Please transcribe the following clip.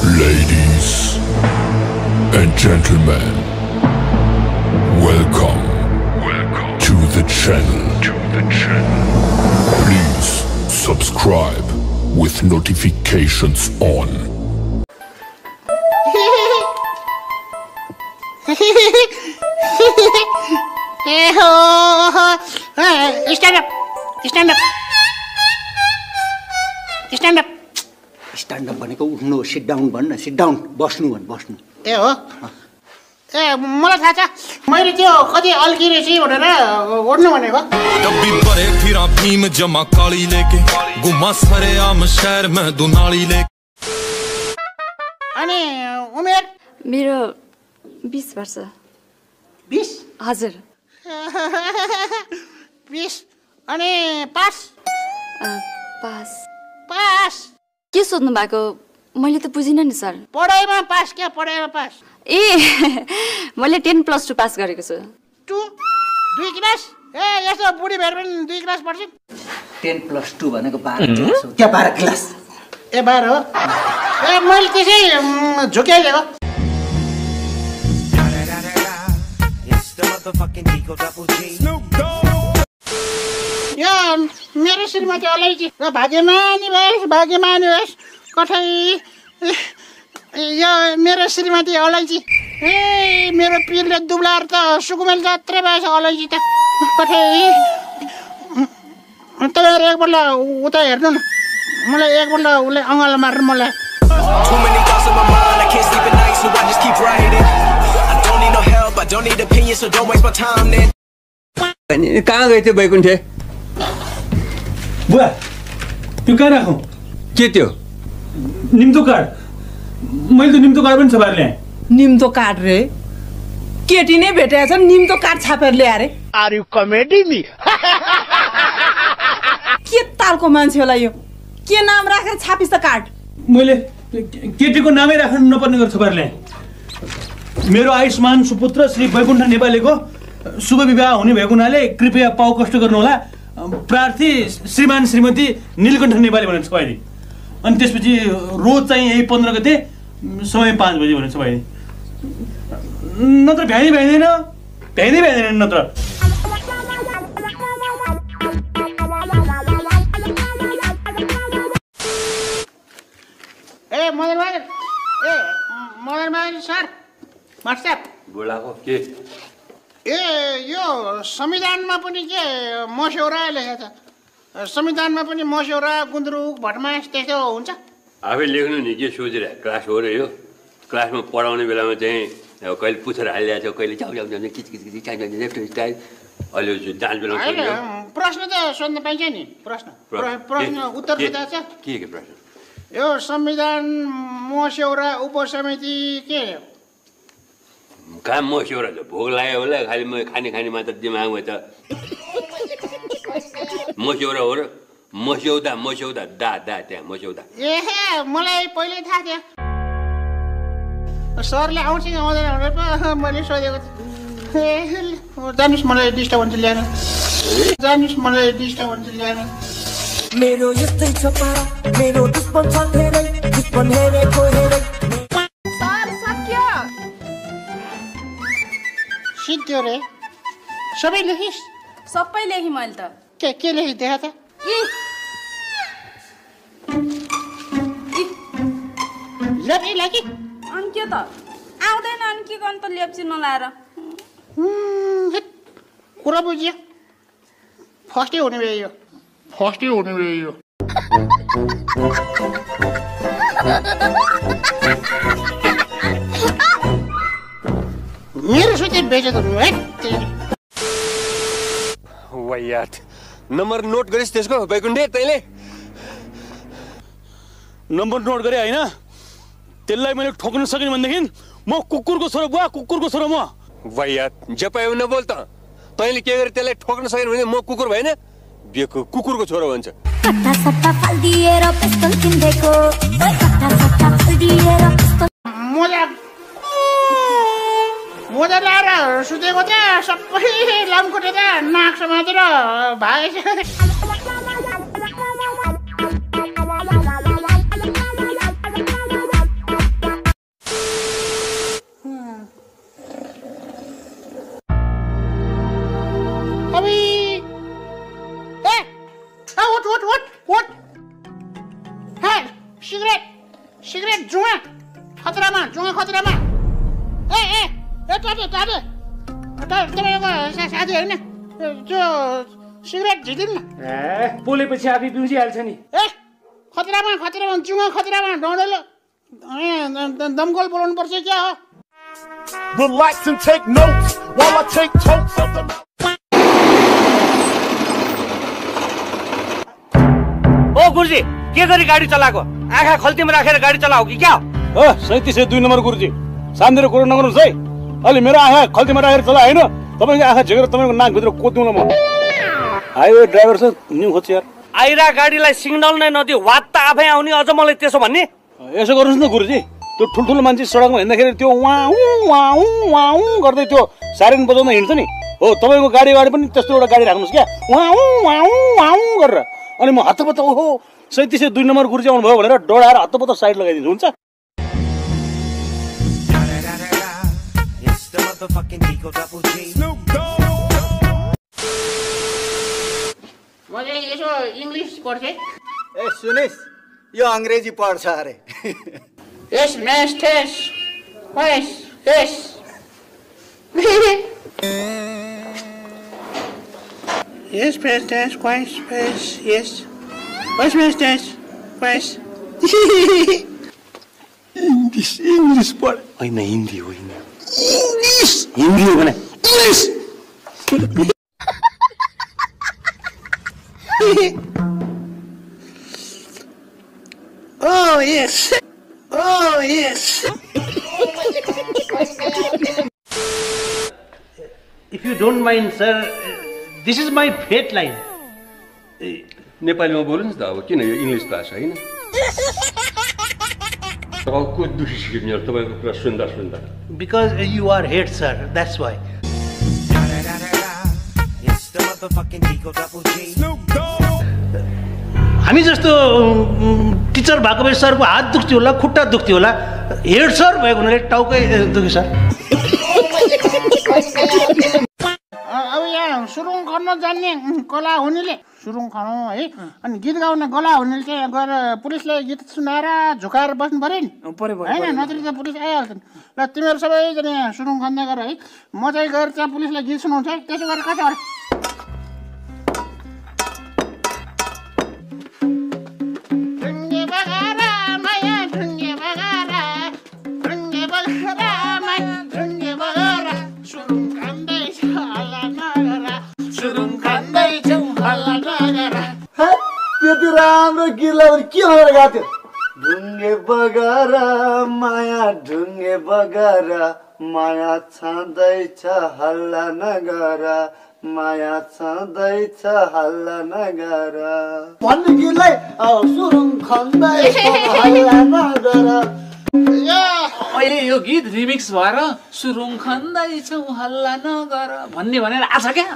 Ladies and gentlemen, welcome to the channel. Please subscribe with notifications on. Stand up. Stand up. Stand up. Stand up भनेको उठ्नु, sit down भन्न, sit down, बस्नु भन्न, बस्नु. ए हो ए मलाई थाहा छ मैले त्यो कति अल्की रहेछ भनेर ओड्नु भनेको डब्बी भरे फिरा भीम जमा काली लेके घुमा सरे आम शहर में दुनाली लेके अनि उमेर मेरो 20 वर्ष 20 हजुर 20 अनि पास पास पास के सोध्नु भएको मैले त बुझिन नि सर पढाइमा पास के पढाइमा पास ए मैले 10+2 पास गरेको छु 2 क्लास ए यस्तो बुढी भएर पनि 2 क्लास पढ्छ 10+2 भनेको 12 क्लास हो क्या 12 क्लास ए 12 हो ए मैले त्यसै झुक्याइलेको यो मेरो श्रीमती अलैची र भाग्यमानी भएस कठै यो मेरो श्रीमती अलैची ए मेरो पिरले दुब्लाएर त सुकुमेल जात्रै भएछ अलैची त कठै तपाईँहरू एकपल्ट उता हेर्नु न मलाई एकपल्ट उसले अँगालो मार्नु मलाई कहाँ गए थियो बैकुण्ठे बुवा त्यो कहाँ राखौँ के त्यो निम्तो कार्ड मैले त निम्तो कार्ड पनि छापेर ल्याएँ निम्तो कार्ड रे केटी नै भेटेछ निम्तो कार्ड छापेर ल्याए रे आर यु कमेडी मी के तालको मान्छे होला यो के नाम राखेर छापिस त कार्ड मैले केटीको नामै राख्नु नपर्ने गरेर छापेर ल्याएँ मेरो आयुष्मान सुपुत्र श्री बैकुण्ठ नेपालीको शुभ विवाह हुने भएको हुनाले कृपया पाउ कष्ट गर्नुहोला प्रार्थी श्रीमान श्रीमती नीलकण्ठ नेपाली भनेर छ अहिले अनि त्यसपछि रोज चाहिँ यही 15 गते समय 5 बजे भनेर छ अहिले नत्र भ्याइँदैन नत्र ए मदन बहादुर सर व्हाट्सएप बुढाको के ए यो संविधानमा पनि के मस्यौरा लेखेको छ संविधानमा पनि मस्यौरा गुन्द्रुक भटमास त्यस्तो हुन्छ आफै लेख्नु नि के सोचिरह क्लास हो र यो क्लासमा पढाउने बेलामा चाहिँ कहिले पुछेर हालिरहेको छ कहिले जाउ किच स्टाइल अहिले जाँच बेला प्रश्न त सोध्न पाइन्छ नि प्रश्न उत्तर दिँदा छ के प्रश्न यो संविधान मस्यौरा उपसमिति के कहाँ मस्यौरा त भोग लाग्यो होला खालि म खाने मात्र दिमागमा त मस्यौरा हो र मस्यौदा दा त्यहाँ मस्यौदा ए मलाई पहिल्यै थाहा थियो सरले आउँछ कि आउँदैन भनेर पो मैले सोधेको थिएँ जानुहोस् मलाई डिस्टर्ब हुन्छ ल्याएर मेरो यस्तै छ पारा मेरो दुश्मन छ धेरै दुश्मन हेरेको हेरै सर सक्यो सिद्धो रे सबै लेखिस् सबै लेखी मैले त के लेखिस् देखा त लेपी लागी अनि के त आउँदैन अनि के गर्नु त लेप्ची नलाएर कुरा बुझ्यो फर्स्टै हुने भए यो मेरो सुते बेचेत हुनु है वायात नम्बर नोट गरिस् त्यसको बैकुण्ठे तैँले नम्बर नोट गरे होइन त्यसलाई मैले ठोक्न सकिनँ भनेदेखि म कुकुरको छोरो बुवा कुकुरको छोरो म वायात जपायो नबोल त तैँले के गरे त्यसलाई ठोक्न सकेन भने म कुकुर भएन बेको कुकुरको छोरो भन्छ मोजा लाएर सुतेको त सबै लामखुट्टे त नाक समातेर भागेछ सिगरेट जुवा खतरामा ए टाटे तपाईँको साथी होइन त्यो सिगरेट झिकिन् न पोलेपछि आफै बिउजिहाल्छ नि खतरामा जुवा खतरामा डौँडेलो दमकल बोलाउनु पर्छ क्या हो Relax and take notes while I take totes of the. ओ गुरुजी के गरी गाडी चलाएको आँखा खल्तीमा राखेर गाडी चलाऊ कि क्या हो 3702 नम्बर गुरुजी सामने कुरो नगर्नुहोस् है अलि मेरो आँखा खल्तीमा राखेर चला होइन तपाईँको आँखा झेकेर तपाईँको नाकभित्र कोद्दिउँला म हाइवे ड्राइभर छ न्यु खोज्छ यार आइरा गाडीलाई सिग्नल नै नदियो वात्ता आफै आउने अझ मलाई त्यसो भन्ने यसो गर्नुहोस् न गुरुजी त्यो ठुल्ठुलो मान्छे सडकमा हिँड्दाखेरि त्यो वाउ गर्दै त्यो साइरन बजाउँदा हिँड्छ नि हो तपाईँको गाडी पनि त्यस्तो एउटा गाडी राख्नुहोस् क्या वाउ गरेर अनि म हत्तपत्त ओहो 3702 नम्बर गुरुजी आउनुभयो भनेर डढाएर हत्तपत्त साइड लगाइदिन्छु हुन्छ म चाहिँ यसो इङ्ग्लिस पढ्थेँ ए सुनिस् यो अङ्ग्रेजी पढ्छ अरे Yes, mistress. Yes, yes. Yes, mistress. Yes, yes. Yes, mistress. Yes. English पढ होइन हिन्दी होइन हिन्दी हो भने Oh, yes. Oh, yes. If you don't mind, sir, this is my fate line. नेपालीमा बोल्नु नि त अब किन यो इङ्ग्लिस भाषा होइन को दुखी सिक्ने तपाईँको कुरा सुन्दा Because you are head, sir. That's why. हामी जस्तो टिचर भएको भए सरको हात दुख्थ्यो होला खुट्टा दुख्थ्यो होला हेड सर भएको हुनाले टाउकै दुख्यो सर अब यहाँ सुरुङ खन्न जान्ने कला हुनेले सुरुङ खनौ है अनि गीत गाउन गला हुनेले चाहिँ गएर पुलिसलाई गीत सुनाएर झुकाएर बस्नु पर्यो नि होइन नत्र त पुलिस आइहाल्छन् ल तिमीहरू सबैजना यहाँ सुरुङ खन्दै गर है म चाहिँ गएर त्यहाँ पुलिसलाई गीत सुनाउँछ है त्यसो गरेर कता त्यति राम्रो गीत लगाउने के भनेर गाथ्यो ढुङ्गे बगरा माया छँदैछ हल्ला नगर माया छँदैछ हल्ला नगर भन्ने गीतलाई सुरुङ खन्दैछ हल्ला नगर अहिले यो गीत रिमिक्स भएर सुरुङ खन्दैछौ हल्ला नगर भन्ने भनेर आछ क्या